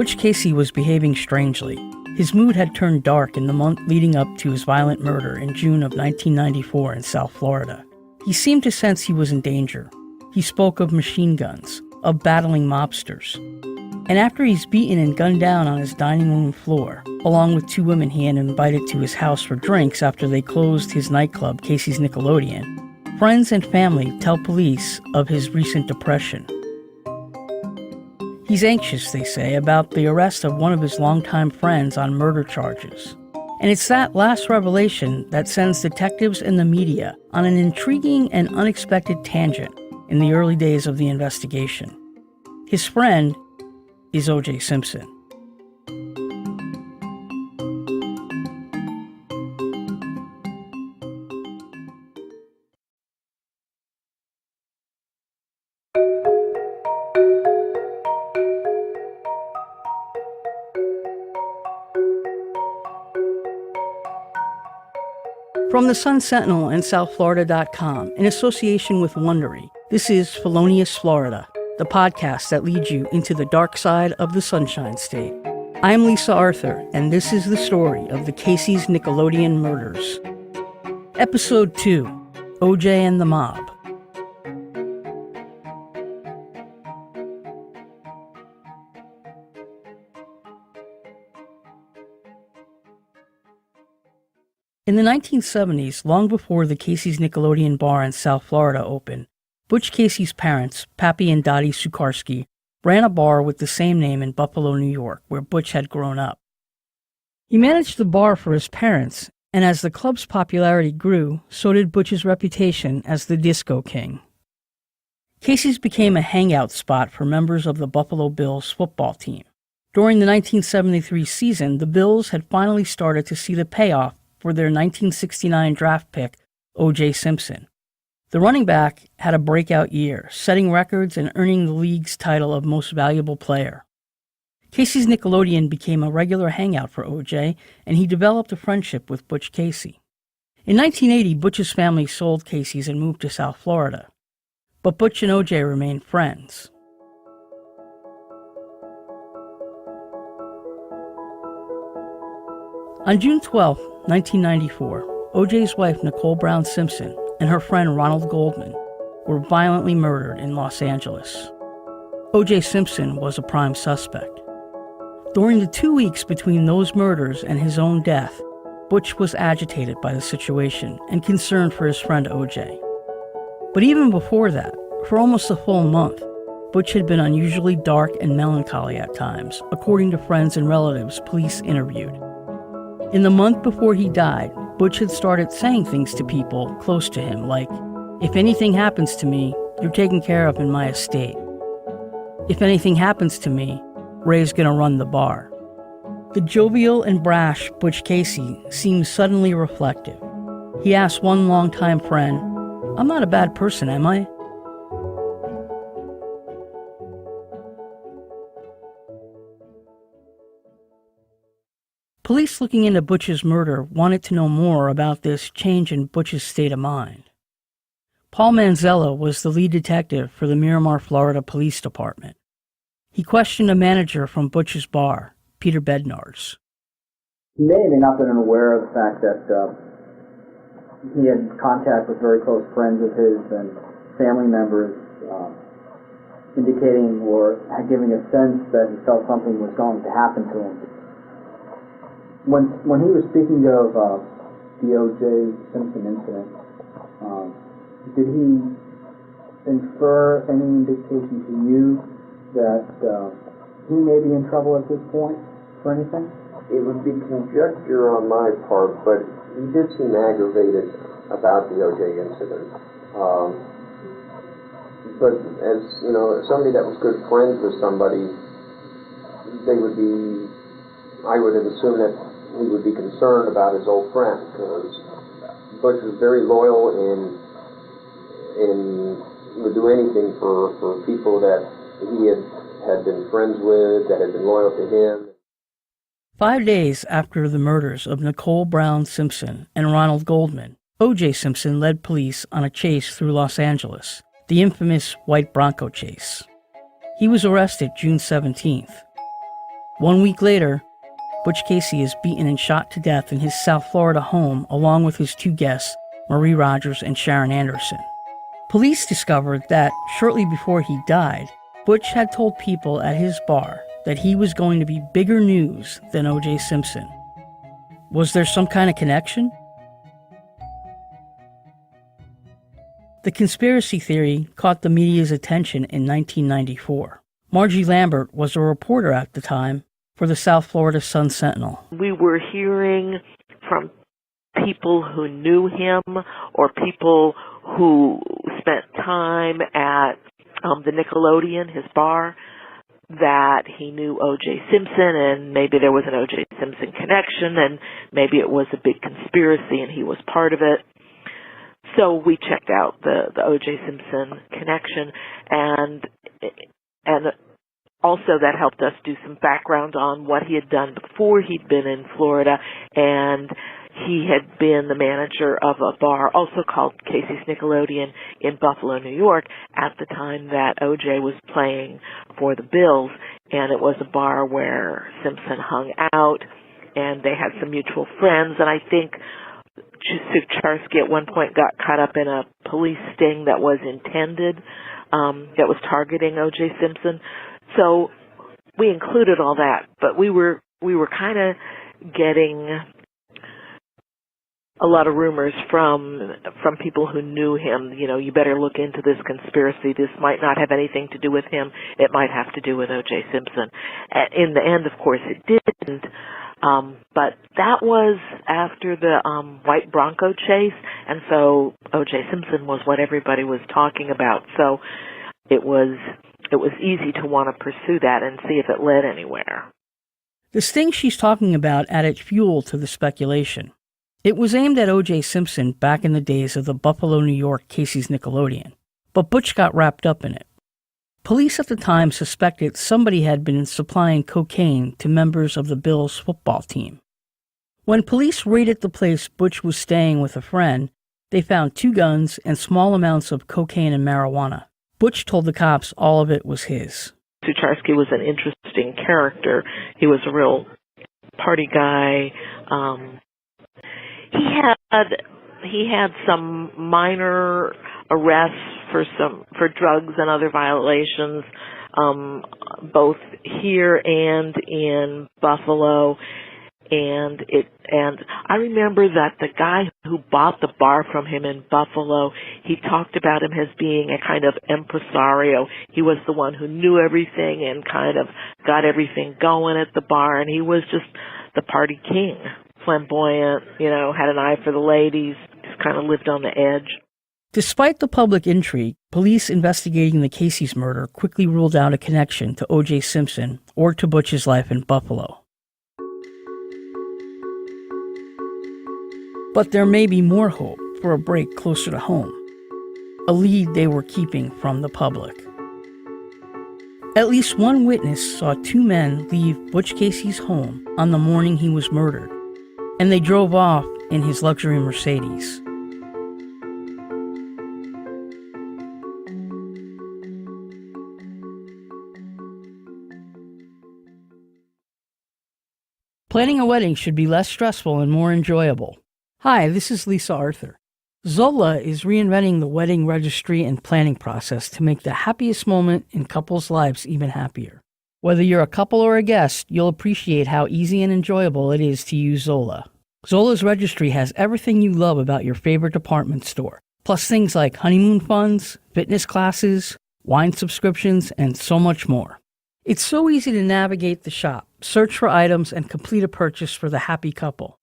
Butch Casey was behaving strangely. His mood had turned dark in the month leading up to his violent murder in June of 1994 in South Florida. He seemed to sense he was in danger. He spoke of machine guns, of battling mobsters. And after he's beaten and gunned down on his dining room floor, along with two women he had invited to his house for drinks after they closed his nightclub, Casey's Nickelodeon, friends and family tell police of his recent depression. He's anxious, they say, about the arrest of one of his longtime friends on murder charges. And it's that last revelation that sends detectives and the media on an intriguing and unexpected tangent in the early days of the investigation. His friend is OJ Simpson. From the Sun Sentinel and SouthFlorida.com, in association with Wondery, this is Felonious, Florida, the podcast that leads you into the dark side of the Sunshine State. I'm Lisa Arthur, and this is the story of the Casey's Nickelodeon murders. Episode 2, OJ and the Mob. In the 1970s, long before the Casey's Nickelodeon bar in South Florida opened, Butch Casey's parents, Pappy and Dottie Sukarski, ran a bar with the same name in Buffalo, New York, where Butch had grown up. He managed the bar for his parents, and as the club's popularity grew, so did Butch's reputation as the disco king. Casey's became a hangout spot for members of the Buffalo Bills football team. During the 1973 season, the Bills had finally started to see the payoff for their 1969 draft pick, OJ Simpson. The running back had a breakout year, setting records and earning the league's title of Most Valuable Player. Casey's Nickelodeon became a regular hangout for OJ, and he developed a friendship with Butch Casey. In 1980, Butch's family sold Casey's and moved to South Florida. But Butch and OJ remained friends. On June 12, 1994, OJ's wife Nicole Brown Simpson and her friend Ronald Goldman were violently murdered in Los Angeles. OJ Simpson was a prime suspect. During the 2 weeks between those murders and his own death, Butch was agitated by the situation and concerned for his friend OJ. But even before that, for almost a full month, Butch had been unusually dark and melancholy at times, according to friends and relatives police interviewed. In the month before he died, Butch had started saying things to people close to him like, "If anything happens to me, you're taken care of in my estate. If anything happens to me, Ray's gonna run the bar." The jovial and brash Butch Casey seemed suddenly reflective. He asked one longtime friend, "I'm not a bad person, am I?" Police looking into Butch's murder wanted to know more about this change in Butch's state of mind. Paul Manzella was the lead detective for the Miramar, Florida Police Department. He questioned a manager from Butch's bar, Peter Bednarz. He may have not been unaware of the fact that he had contact with very close friends of his and family members, indicating or giving a sense that he felt something was going to happen to him. When he was speaking of the OJ Simpson incident, did he infer any indication to you that he may be in trouble at this point for anything? It would be conjecture on my part, but he did seem aggravated about the OJ incident. But as you know, somebody that was good friends with somebody, they would be. I would have assumed that he would be concerned about his old friend, because Butch was very loyal and would do anything for people that he had been friends with, that had been loyal to him. 5 days after the murders of Nicole Brown Simpson and Ronald Goldman, OJ Simpson led police on a chase through Los Angeles, the infamous White Bronco chase. He was arrested June 17th. 1 week later, Butch Casey is beaten and shot to death in his South Florida home along with his two guests, Marie Rogers and Sharon Anderson. Police discovered that shortly before he died, Butch had told people at his bar that he was going to be bigger news than OJ Simpson. Was there some kind of connection? The conspiracy theory caught the media's attention in 1994. Margie Lambert was a reporter at the time for the South Florida Sun-Sentinel. We were hearing from people who knew him or people who spent time at the Nickelodeon, his bar, that he knew OJ Simpson and maybe there was an OJ Simpson connection and maybe it was a big conspiracy and he was part of it. So we checked out the OJ Simpson connection and also that helped us do some background on what he had done before he'd been in Florida, and he had been the manager of a bar also called Casey's Nickelodeon in Buffalo, New York at the time that OJ was playing for the Bills, and it was a bar where Simpson hung out and they had some mutual friends, and I think Sucharsky at one point got caught up in a police sting that was intended, that was targeting O.J. Simpson. So we included all that, but we were kind of getting a lot of rumors from people who knew him. You know, you better look into this conspiracy. This might not have anything to do with him. It might have to do with O.J. Simpson. In the end, of course, it didn't. But that was after the white Bronco chase, and so O.J. Simpson was what everybody was talking about. So it was easy to want to pursue that and see if it led anywhere. The sting she's talking about added fuel to the speculation. It was aimed at O.J. Simpson back in the days of the Buffalo, New York Casey's Nickelodeon, but Butch got wrapped up in it. Police at the time suspected somebody had been supplying cocaine to members of the Bills football team. When police raided the place Butch was staying with a friend, they found 2 guns and small amounts of cocaine and marijuana. Butch told the cops all of it was his. Sucharsky was an interesting character. He was a real party guy. He had some minor arrests for drugs and other violations, both here and in Buffalo. And I remember that the guy who bought the bar from him in Buffalo, he talked about him as being a kind of impresario. He was the one who knew everything and kind of got everything going at the bar, and he was just the party king. Flamboyant, had an eye for the ladies, just kind of lived on the edge. Despite the public intrigue, police investigating the Casey's murder quickly ruled out a connection to O.J. Simpson or to Butch's life in Buffalo. But there may be more hope for a break closer to home, a lead they were keeping from the public. At least one witness saw 2 men leave Butch Casey's home on the morning he was murdered, and they drove off in his luxury Mercedes. Planning a wedding should be less stressful and more enjoyable. Hi, this is Lisa Arthur. Zola is reinventing the wedding registry and planning process to make the happiest moment in couples' lives even happier. Whether you're a couple or a guest, you'll appreciate how easy and enjoyable it is to use Zola. Zola's registry has everything you love about your favorite department store, plus things like honeymoon funds, fitness classes, wine subscriptions, and so much more. It's so easy to navigate the shop, search for items, and complete a purchase for the happy couple.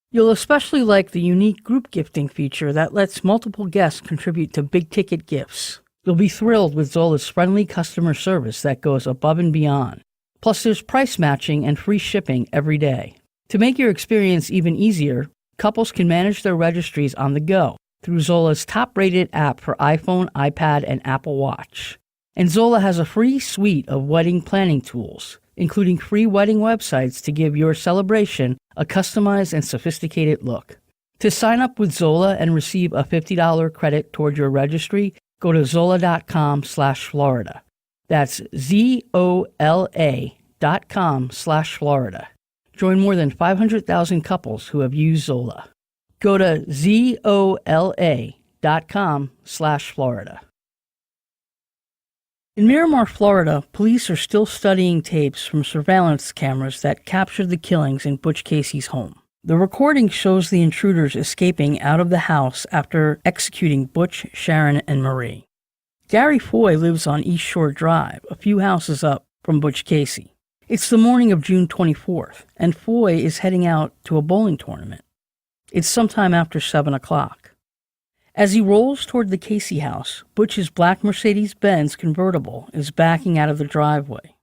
You'll especially like the unique group gifting feature that lets multiple guests contribute to big-ticket gifts. You'll be thrilled with Zola's friendly customer service that goes above and beyond. Plus, there's price matching and free shipping every day. To make your experience even easier, couples can manage their registries on the go through Zola's top-rated app for iPhone, iPad, and Apple Watch. And Zola has a free suite of wedding planning tools, including free wedding websites to give your celebration a customized and sophisticated look. To sign up with Zola and receive a $50 credit toward your registry, go to zola.com/Florida. That's ZOLA.com/Florida. zola.com/Florida. Join more than 500,000 couples who have used Zola. Go to zola.com/Florida. In Miramar, Florida, police are still studying tapes from surveillance cameras that captured the killings in Butch Casey's home. The recording shows the intruders escaping out of the house after executing Butch, Sharon, and Marie. Gary Foy lives on East Shore Drive, a few houses up from Butch Casey. It's the morning of June 24th, and Foy is heading out to a bowling tournament. It's sometime after 7 o'clock. As he rolls toward the Casey house, Butch's black Mercedes-Benz convertible is backing out of the driveway.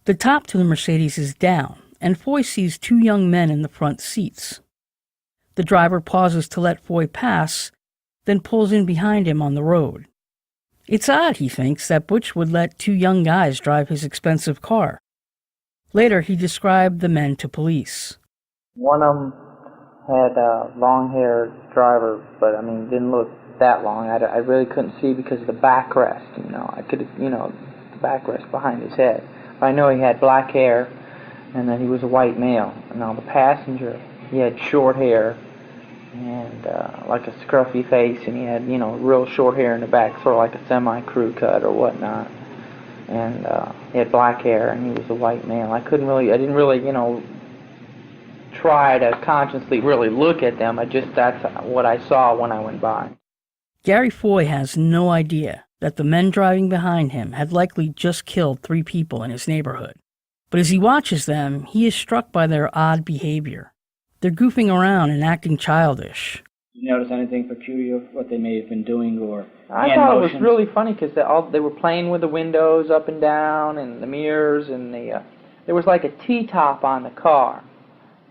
The top to the Mercedes is down, and Foy sees two young men in the front seats. The driver pauses to let Foy pass, then pulls in behind him on the road. It's odd, he thinks, that Butch would let two young guys drive his expensive car. Later, he described the men to police. One of them had a long-haired driver, but didn't look that long. I really couldn't see because of the backrest, I could, the backrest behind his head. But I know he had black hair, and that he was a white male. Now the passenger, he had short hair, and like a scruffy face, and he had, real short hair in the back, sort of like a semi-crew cut or whatnot. And he had black hair, and he was a white male. I didn't really, try to consciously really look at them. That's what I saw when I went by. Gary Foy has no idea that the men driving behind him had likely just killed 3 people in his neighborhood. But as he watches them, he is struck by their odd behavior. They're goofing around and acting childish. Did you notice anything peculiar, what they may have been doing, or I thought it was really funny because they were playing with the windows up and down and the mirrors, and there was like a T-top on the car.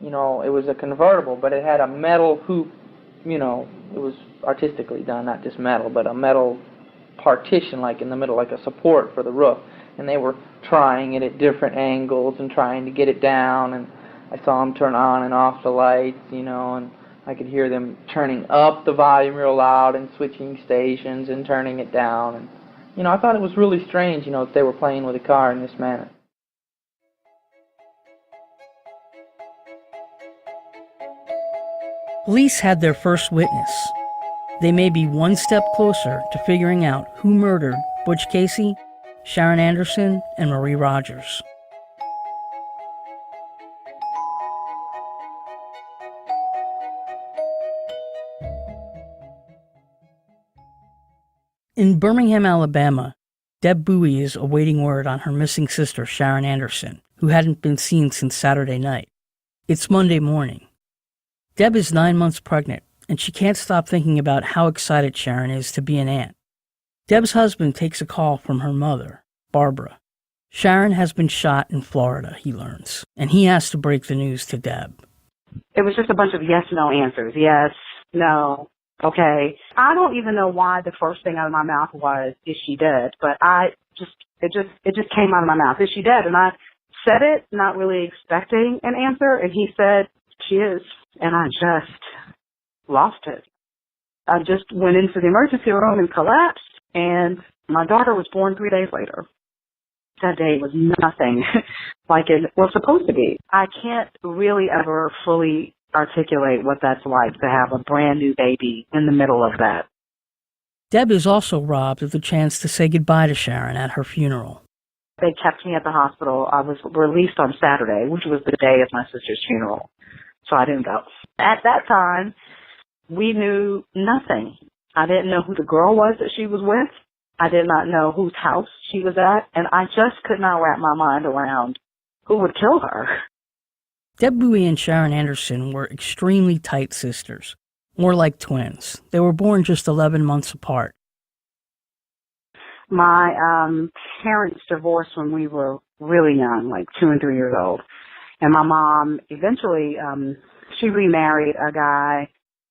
It was a convertible, but it had a metal hoop, it was artistically done, not just metal, but a metal partition like in the middle, like a support for the roof. And they were trying it at different angles and trying to get it down, and I saw them turn on and off the lights, and I could hear them turning up the volume real loud and switching stations and turning it down. And, I thought it was really strange, that they were playing with the car in this manner. Police had their first witness. They may be one step closer to figuring out who murdered Butch Casey, Sharon Anderson, and Marie Rogers. In Birmingham, Alabama, Deb Bowie is awaiting word on her missing sister, Sharon Anderson, who hadn't been seen since Saturday night. It's Monday morning. Deb is 9 months pregnant, and she can't stop thinking about how excited Sharon is to be an aunt. Deb's husband takes a call from her mother, Barbara. Sharon has been shot in Florida, he learns, and he has to break the news to Deb. It was just a bunch of yes-no answers. Yes, no, okay. I don't even know why the first thing out of my mouth was, is she dead? But it just came out of my mouth, is she dead? And I said it, not really expecting an answer, and he said, she is. And I just lost it. I just went into the emergency room and collapsed, and my daughter was born 3 days later. That day was nothing like it was supposed to be. I can't really ever fully articulate what that's like to have a brand new baby in the middle of that. Deb is also robbed of the chance to say goodbye to Sharon at her funeral. They kept me at the hospital. I was released on Saturday, which was the day of my sister's funeral. So I didn't go. At that time, we knew nothing. I didn't know who the girl was that she was with. I did not know whose house she was at. And I just could not wrap my mind around who would kill her. Deb Bowie and Sharon Anderson were extremely tight sisters, more like twins. They were born just 11 months apart. My parents divorced when we were really young, like 2 and 3 years old. And my mom eventually, she remarried a guy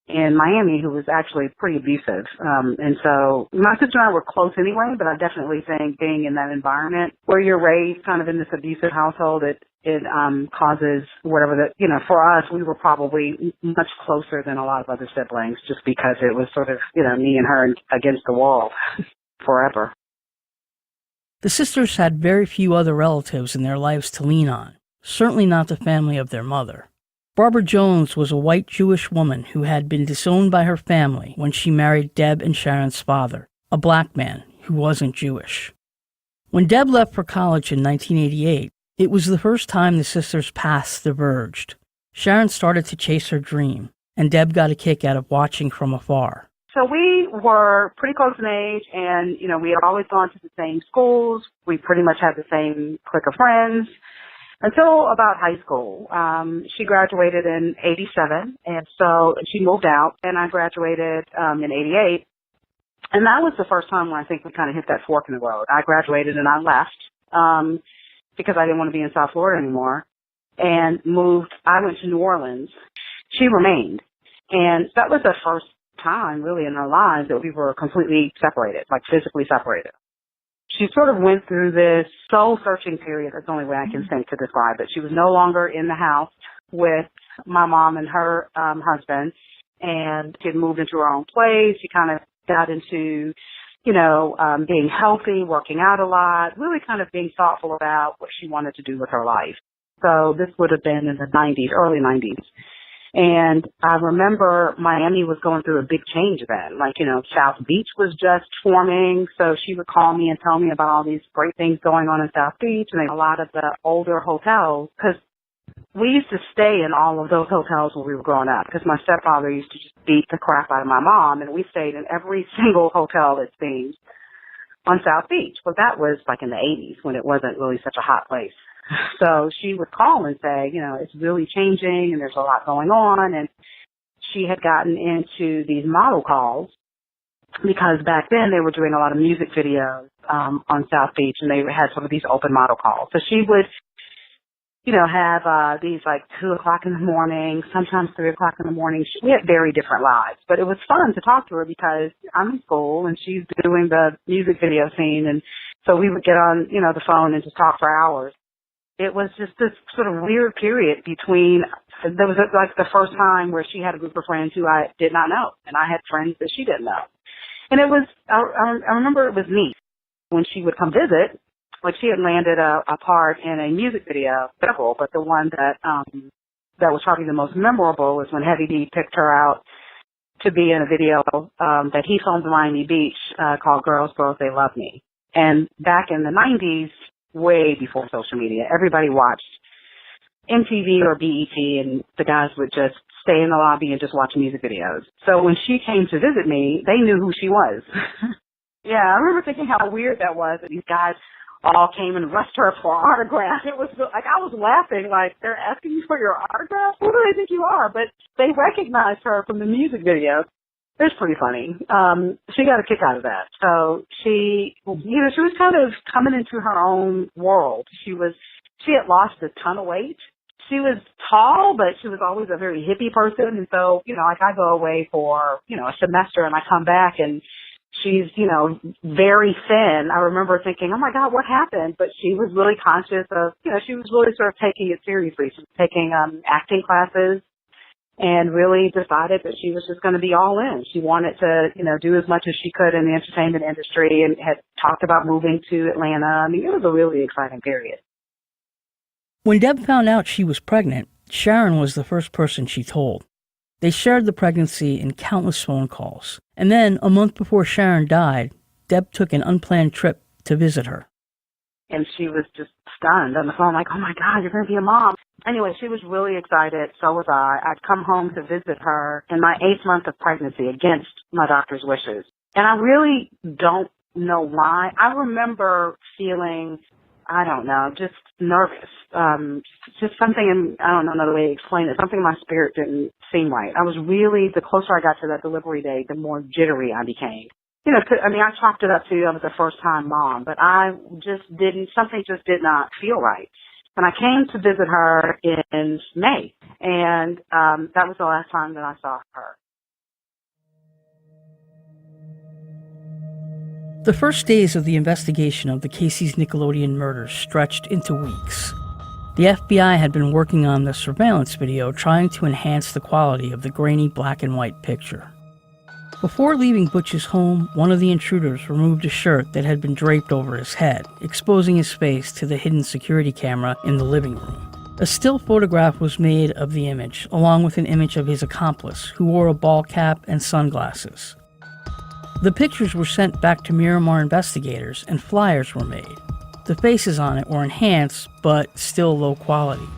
in Miami who was actually pretty abusive. And so my sister and I were close anyway, but I definitely think being in that environment where you're raised kind of in this abusive household, it causes whatever for us, we were probably much closer than a lot of other siblings just because it was sort of, me and her against the wall forever. The sisters had very few other relatives in their lives to lean on, certainly not the family of their mother. Barbara Jones was a white Jewish woman who had been disowned by her family when she married Deb and Sharon's father, a black man who wasn't Jewish. When Deb left for college in 1988, it was the first time the sisters' paths diverged. Sharon started to chase her dream, and Deb got a kick out of watching from afar. So we were pretty close in age, and, we had always gone to the same schools. We pretty much had the same clique of friends until about high school. She graduated in 87, and so she moved out, and I graduated in 88. And that was the first time when I think we kind of hit that fork in the road. I graduated and I left because I didn't want to be in South Florida anymore, and moved. I went to New Orleans. She remained. And that was the first time, really, in our lives that we were completely separated, like physically separated. She sort of went through this soul-searching period. That's the only way I can think to describe it. She was no longer in the house with my mom and her husband, and she had moved into her own place. She kind of got into, being healthy, working out a lot, really kind of being thoughtful about what she wanted to do with her life. So this would have been in the 90s, early 90s. And I remember Miami was going through a big change then. South Beach was just forming. So she would call me and tell me about all these great things going on in South Beach, and a lot of the older hotels, because we used to stay in all of those hotels when we were growing up, because my stepfather used to just beat the crap out of my mom, and we stayed in every single hotel, it seems, on South Beach. Well, that was like in the 80s when it wasn't really such a hot place. So she would call and say, it's really changing and there's a lot going on. And she had gotten into these model calls because back then they were doing a lot of music videos on South Beach, and they had some of these open model calls. So she would, have these like 2 o'clock in the morning, sometimes 3 o'clock in the morning. We had very different lives, but it was fun to talk to her because I'm in school and she's doing the music video scene. And so we would get on, the phone and just talk for hours. It was just this sort of weird period between, there was like the first time where she had a group of friends who I did not know, and I had friends that she didn't know. And it was, I remember it was neat when she would come visit. Like she had landed a part in a music video, several, but the one that was probably the most memorable was when Heavy D picked her out to be in a video that he filmed in Miami Beach called Girls, They Love Me. And back in the 90s, way before social media, everybody watched MTV or BET, and the guys would just stay in the lobby and just watch music videos. So when she came to visit me, they knew who she was. Yeah, I remember thinking how weird that was, that these guys all came and rushed her for an autograph. It was like, I was laughing, like, they're asking you for your autograph? Who do they think you are? But they recognized her from the music video. It was pretty funny. She got a kick out of that. So she was kind of coming into her own world. She had lost a ton of weight. She was tall, but she was always a very hippie person. And so, like I go away for, a semester and I come back and she's, very thin. I remember thinking, oh my God, what happened? But she was really conscious of, she was really sort of taking it seriously. She was taking acting classes, and really decided that she was just going to be all in. She wanted to, do as much as she could in the entertainment industry, and had talked about moving to Atlanta. I mean, it was a really exciting period. When Deb found out she was pregnant, Sharon was the first person she told. They shared the pregnancy in countless phone calls. And then, a month before Sharon died, Deb took an unplanned trip to visit her. And she was just stunned on the phone, like, oh my God, you're going to be a mom. Anyway, she was really excited. So was I. I'd come home to visit her in my 8th month of pregnancy against my doctor's wishes. And I really don't know why. I remember feeling, I don't know, just nervous. Just something, I don't know another way to explain it, something in my spirit didn't seem right. I was really, the closer I got to that delivery day, the more jittery I became. I chalked it up to I was a first-time mom, but something just did not feel right. And I came to visit her in May, and that was the last time that I saw her. The first days of the investigation of the Casey's Nickelodeon murders stretched into weeks. The FBI had been working on the surveillance video, trying to enhance the quality of the grainy black and white picture. Before leaving Butch's home, one of the intruders removed a shirt that had been draped over his head, exposing his face to the hidden security camera in the living room. A still photograph was made of the image, along with an image of his accomplice, who wore a ball cap and sunglasses. The pictures were sent back to Miramar investigators, and flyers were made. The faces on it were enhanced, but still low quality.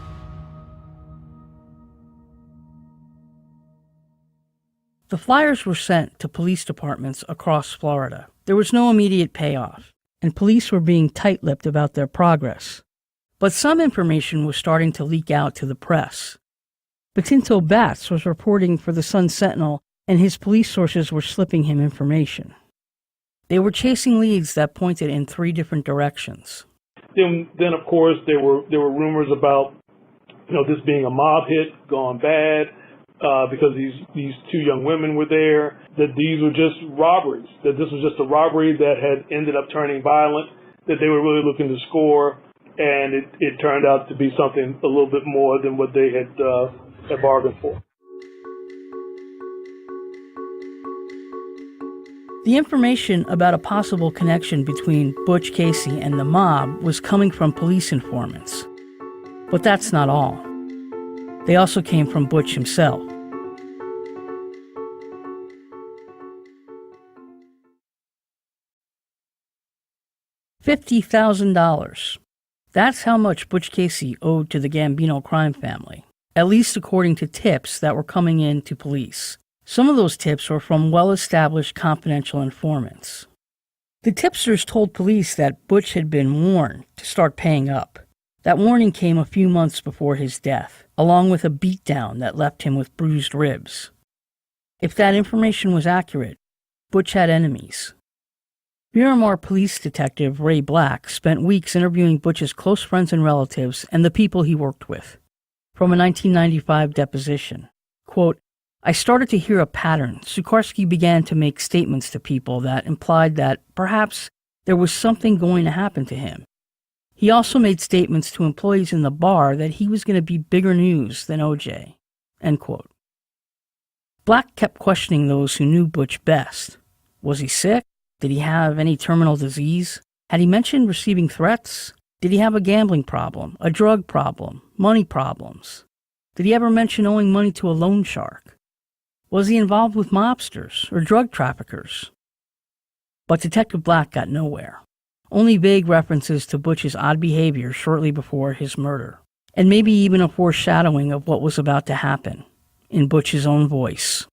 The flyers were sent to police departments across Florida. There was no immediate payoff, and police were being tight-lipped about their progress. But some information was starting to leak out to the press. Batinto Batts was reporting for the Sun-Sentinel, and his police sources were slipping him information. They were chasing leads that pointed in 3 different directions. Then of course, there were rumors about, this being a mob hit gone bad, because these 2 young women were there, that these were just robberies, that this was just a robbery that had ended up turning violent, that they were really looking to score, and it turned out to be something a little bit more than what they had bargained for. The information about a possible connection between Butch Casey and the mob was coming from police informants. But that's not all. They also came from Butch himself. $50,000. That's how much Butch Casey owed to the Gambino crime family, at least according to tips that were coming in to police. Some of those tips were from well-established confidential informants. The tipsters told police that Butch had been warned to start paying up. That warning came a few months before his death, along with a beatdown that left him with bruised ribs. If that information was accurate, Butch had enemies. Miramar police detective Ray Black spent weeks interviewing Butch's close friends and relatives and the people he worked with. From a 1995 deposition, quote, "I started to hear a pattern. Sukarski began to make statements to people that implied that perhaps there was something going to happen to him. He also made statements to employees in the bar that he was going to be bigger news than OJ." End quote. Black kept questioning those who knew Butch best. Was he sick? Did he have any terminal disease? Had he mentioned receiving threats? Did he have a gambling problem, a drug problem, money problems? Did he ever mention owing money to a loan shark? Was he involved with mobsters or drug traffickers? But Detective Black got nowhere. Only vague references to Butch's odd behavior shortly before his murder, and maybe even a foreshadowing of what was about to happen, in Butch's own voice.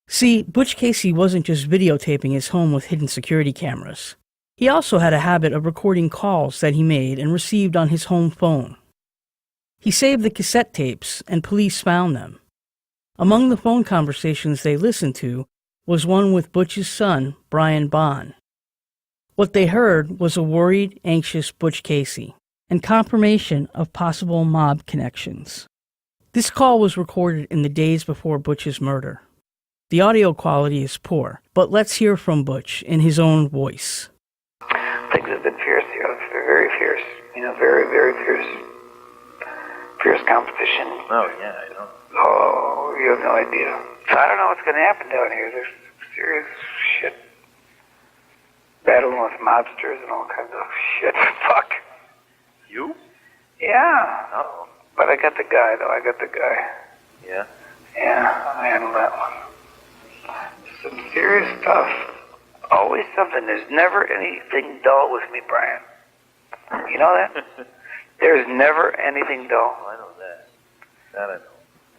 See, Butch Casey wasn't just videotaping his home with hidden security cameras. He also had a habit of recording calls that he made and received on his home phone. He saved the cassette tapes, and police found them. Among the phone conversations they listened to was one with Butch's son, Brian Bond. What they heard was a worried, anxious Butch Casey, and confirmation of possible mob connections. This call was recorded in the days before Butch's murder. The audio quality is poor, but let's hear from Butch in his own voice. Things have been fierce here, very fierce, very, very fierce. Fierce competition. Oh, yeah, I know. Oh, you have no idea. So I don't know what's going to happen down here. There's serious shit. Battling with mobsters and all kinds of shit. Fuck. You? Yeah. Oh. But I got the guy, though. I got the guy. Yeah? Yeah, I handled that one. Some serious stuff. Always something. There's never anything dull with me, Brian. You know that? There's never anything dull. Oh, I know that. That I know.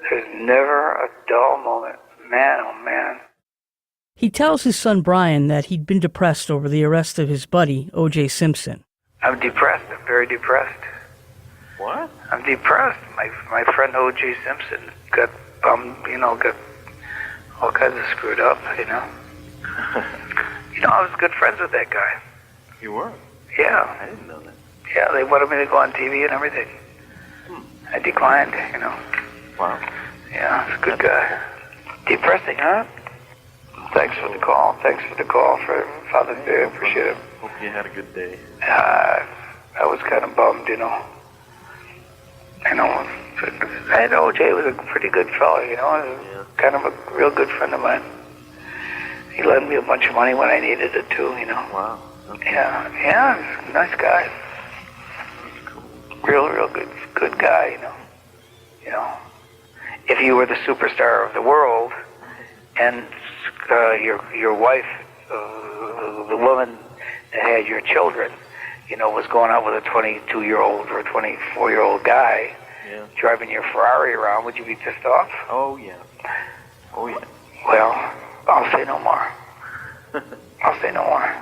There's never a dull moment. Man, oh man. He tells his son Brian that he'd been depressed over the arrest of his buddy, OJ Simpson. I'm depressed. I'm very depressed. What? I'm depressed. My friend OJ Simpson got bummed, got all kinds of screwed up, I was good friends with that guy. You were? Yeah. I didn't know that. Yeah, they wanted me to go on TV and everything. I declined, Wow. Yeah, he's a good guy. Depressing, huh? Thanks for the call. Thanks for the call for Father's Day. I appreciate it. Hope you had a good day. I was kind of bummed, And OJ was a pretty good fellow, Yeah. Kind of a real good friend of mine. He lent me a bunch of money when I needed it too, you know. Wow. Okay. Yeah, he's a nice guy. Real good guy, you know. You know, if you were the superstar of the world, and your wife, the woman that had your children, you know, was going out with a 22-year-old or a 24-year-old guy, driving your Ferrari around, would you be pissed off? Oh, yeah. Oh, yeah. Well, I'll say no more. I'll say no more.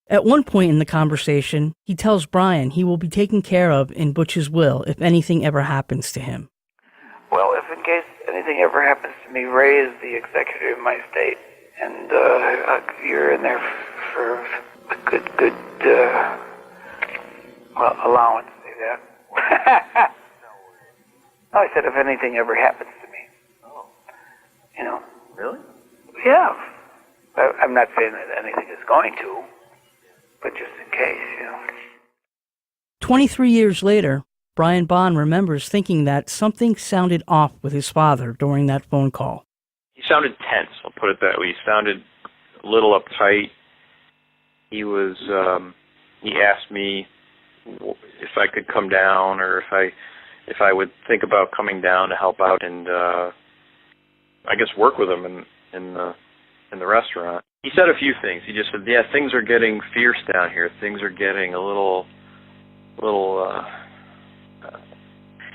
At one point in the conversation, he tells Brian he will be taken care of in Butch's will if anything ever happens to him. Well, if in case anything ever happens to me, Ray is the executive of my estate, and you're in there for a good allowance, say that. No, I said if anything ever happens to me. Oh. You know. Really? Yeah. I'm not saying that anything is going to, but just in case, you know. 23 years later, Brian Bond remembers thinking that something sounded off with his father during that phone call. He sounded tense, I'll put it that way. He sounded a little uptight. He was, he asked me if I could come down or if I would think about coming down to help out and, I guess work with him in the restaurant. He said a few things. He just said, yeah, things are getting fierce down here. Things are getting a little,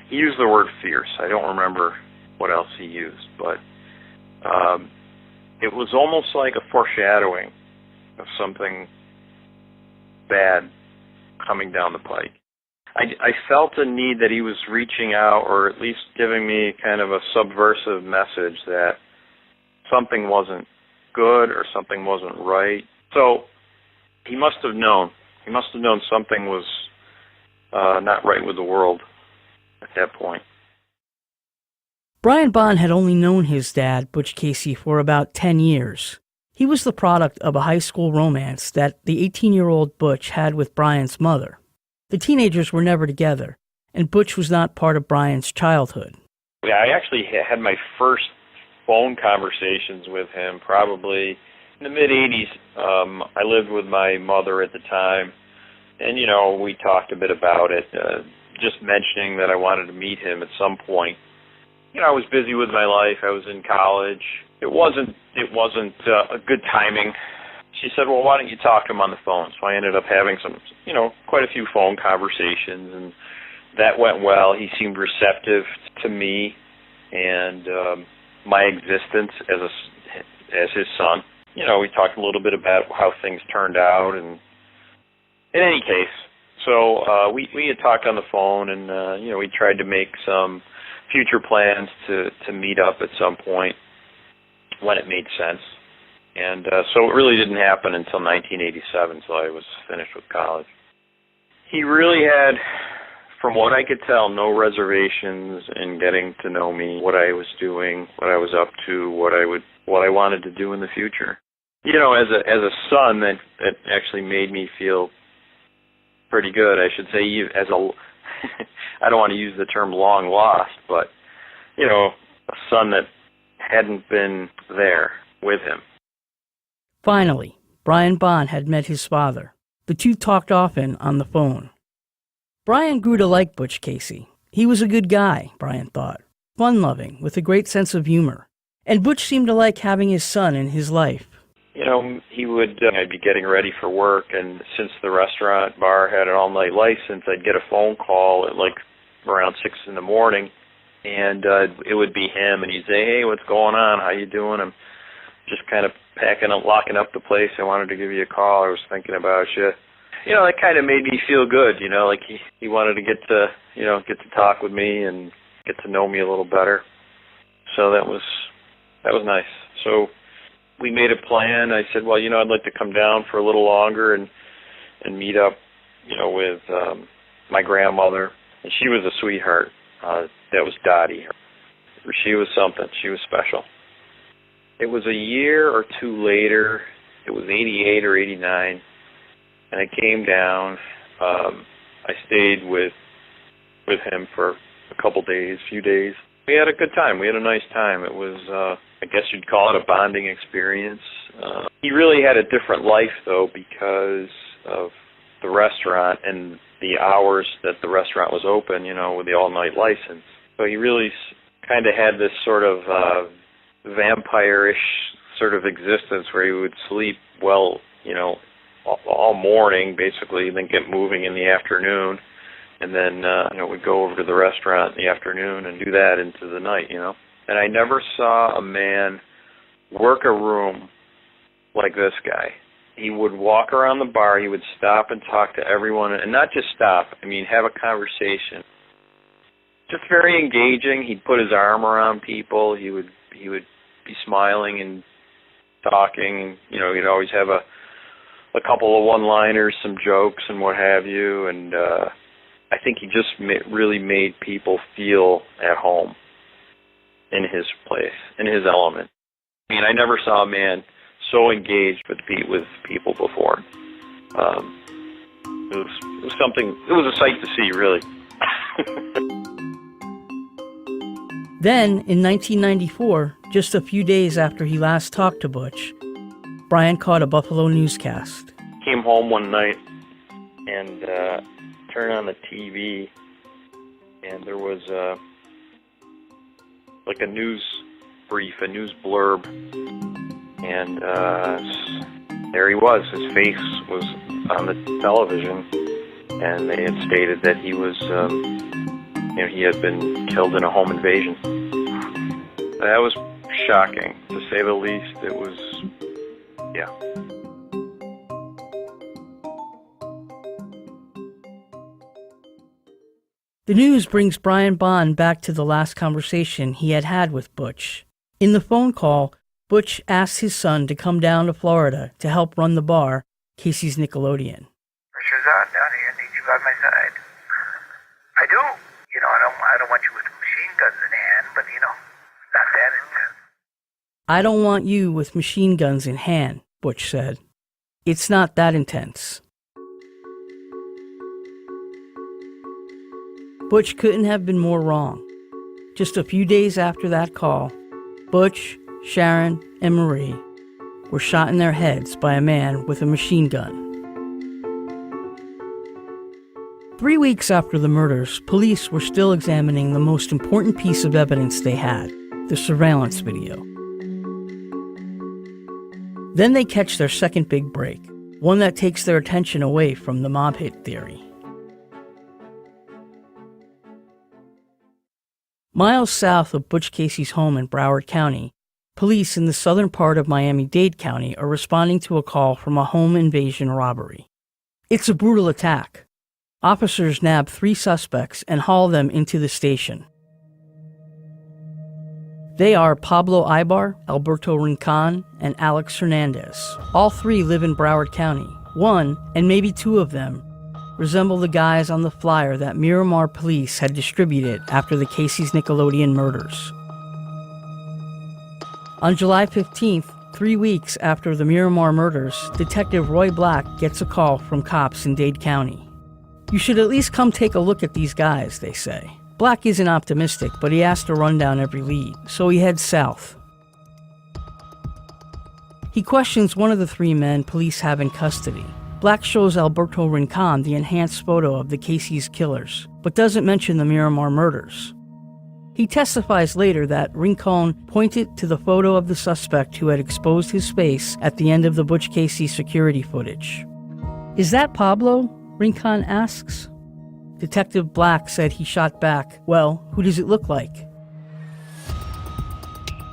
he used the word fierce. I don't remember what else he used, but it was almost like a foreshadowing of something bad coming down the pike. I felt a need that he was reaching out, or at least giving me kind of a subversive message that something wasn't good or something wasn't right. So he must have known. He must have known something was not right with the world at that point. Brian Bond had only known his dad, Butch Casey, for about 10 years. He was the product of a high school romance that the 18-year-old Butch had with Brian's mother. The teenagers were never together, and Butch was not part of Brian's childhood. Yeah, I actually had my first phone conversations with him probably in the mid-'80s. I lived with my mother at the time, and, you know, we talked a bit about it, just mentioning that I wanted to meet him at some point. You know, I was busy with my life. I was in college. It wasn't a good timing. She said, well, why don't you talk to him on the phone? So I ended up having quite a few phone conversations, and that went well. He seemed receptive to me and my existence as his son. You know, we talked a little bit about how things turned out, and in any case, so we had talked on the phone, and we tried to make some future plans to meet up at some point when it made sense. And so it really didn't happen until 1987, so I was finished with college. He really had, from what I could tell, no reservations in getting to know me, what I was doing, what I was up to, what I wanted to do in the future. You know, as a son, that actually made me feel pretty good. I should say, I don't want to use the term long lost, but, you know, a son that hadn't been there with him. Finally, Brian Bond had met his father. The two talked often on the phone. Brian grew to like Butch Casey. He was a good guy, Brian thought, fun-loving, with a great sense of humor. And Butch seemed to like having his son in his life. You know, he would, I'd be getting ready for work, and since the restaurant bar had an all-night license, I'd get a phone call at like around 6 in the morning, and it would be him, and he'd say, hey, what's going on? How you doing? I'm just kind of packing up, locking up the place. I wanted to give you a call. I was thinking about you. You know, that kind of made me feel good, you know, like he wanted to get to talk with me and get to know me a little better. So that was nice. So we made a plan. I said, well, you know, I'd like to come down for a little longer and meet up, you know, with my grandmother. And she was a sweetheart. That was Dottie. She was something. She was special. It was a year or two later. It was 88 or 89. And I came down. I stayed with him for a few days. We had a good time. We had a nice time. It was, I guess you'd call it a bonding experience. He really had a different life, though, because of the restaurant and the hours that the restaurant was open, with the all-night license. So he really kind of had this sort of vampire-ish sort of existence where he would sleep well, all morning, basically, then get moving in the afternoon, and then, we'd go over to the restaurant in the afternoon and do that into the night, And I never saw a man work a room like this guy. He would walk around the bar, he would stop and talk to everyone, and not just stop, have a conversation. Just very engaging. He'd put his arm around people, he would be smiling and talking, and, he'd always have a couple of one-liners, some jokes and what have you, and I think he just really made people feel at home in his place, in his element. I never saw a man so engaged with people before. It was something. It was a sight to see, really. Then, in 1994, just a few days after he last talked to Butch, Brian caught a Buffalo newscast. Came home one night and turned on the TV, and there was like a news brief, a news blurb, and there he was. His face was on the television, and they had stated that he was, he had been killed in a home invasion. That was shocking, to say the least. It was, yeah. The news brings Brian Bond back to the last conversation he had with Butch. In the phone call, Butch asked his son to come down to Florida to help run the bar, Casey's Nickelodeon. Pressure's on down here. I need you by my side. I do. I don't want you with machine guns in hand, but, not that intense. I don't want you with machine guns in hand, Butch said. It's not that intense. Butch couldn't have been more wrong. Just a few days after that call, Butch, Sharon, and Marie were shot in their heads by a man with a machine gun. 3 weeks after the murders, police were still examining the most important piece of evidence they had, the surveillance video. Then they catch their second big break, one that takes their attention away from the mob hit theory. Miles south of Butch Casey's home in Broward County, police in the southern part of Miami-Dade County are responding to a call from a home invasion robbery. It's a brutal attack. Officers nab 3 suspects and haul them into the station. They are Pablo Ibar, Alberto Rincon, and Alex Hernandez. All 3 live in Broward County. 1, and maybe 2 of them, resemble the guys on the flyer that Miramar police had distributed after the Casey's Nickelodeon murders. On July 15th, 3 weeks after the Miramar murders, Detective Roy Black gets a call from cops in Dade County. You should at least come take a look at these guys, they say. Black isn't optimistic, but he has to run down every lead, so he heads south. He questions one of the 3 men police have in custody. Black shows Alberto Rincon the enhanced photo of the Casey's killers, but doesn't mention the Miramar murders. He testifies later that Rincon pointed to the photo of the suspect who had exposed his face at the end of the Butch Casey security footage. Is that Pablo? Rincon asks. Detective Black said he shot back, well, who does it look like?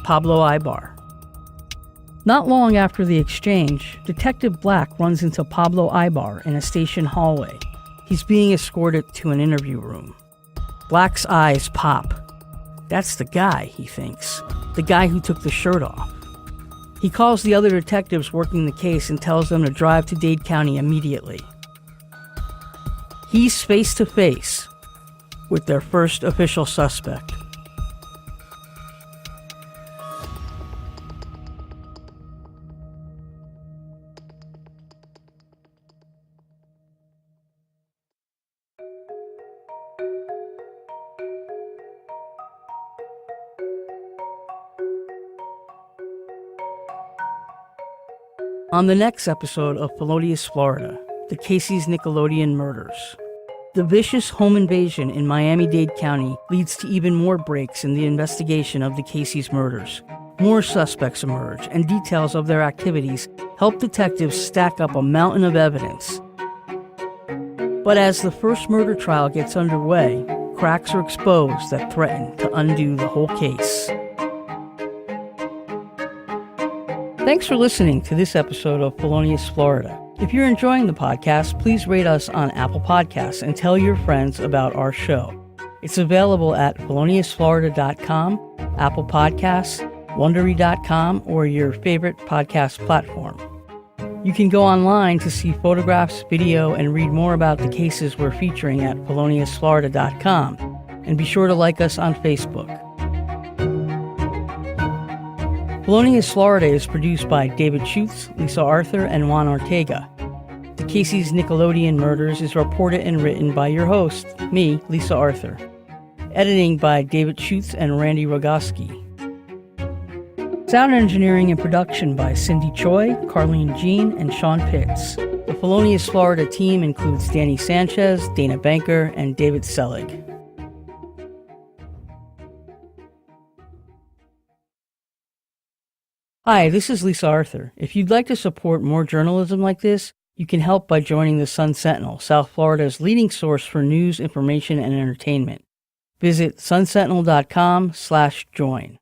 Pablo Ibar. Not long after the exchange, Detective Black runs into Pablo Ibar in a station hallway. He's being escorted to an interview room. Black's eyes pop. That's the guy, he thinks. The guy who took the shirt off. He calls the other detectives working the case and tells them to drive to Dade County immediately. He's face to face with their first official suspect. On the next episode of Felonious, Florida, the Casey's Nickelodeon murders. The vicious home invasion in Miami-Dade County leads to even more breaks in the investigation of the Casey's murders. More suspects emerge, and details of their activities help detectives stack up a mountain of evidence. But as the first murder trial gets underway, cracks are exposed that threaten to undo the whole case. Thanks for listening to this episode of Felonious, Florida. If you're enjoying the podcast, please rate us on Apple Podcasts and tell your friends about our show. It's available at feloniousflorida.com, Apple Podcasts, Wondery.com, or your favorite podcast platform. You can go online to see photographs, video, and read more about the cases we're featuring at feloniousflorida.com. And be sure to like us on Facebook. Felonious, Florida is produced by David Schutz, Lisa Arthur, and Juan Ortega. The Casey's Nickelodeon Murders is reported and written by your host, me, Lisa Arthur. Editing by David Schutz and Randy Rogoski. Sound engineering and production by Cindy Choi, Carlene Jean, and Sean Pitts. The Felonious, Florida team includes Danny Sanchez, Dana Banker, and David Selig. Hi, this is Lisa Arthur. If you'd like to support more journalism like this, you can help by joining the Sun Sentinel, South Florida's leading source for news, information, and entertainment. Visit sunsentinel.com/join.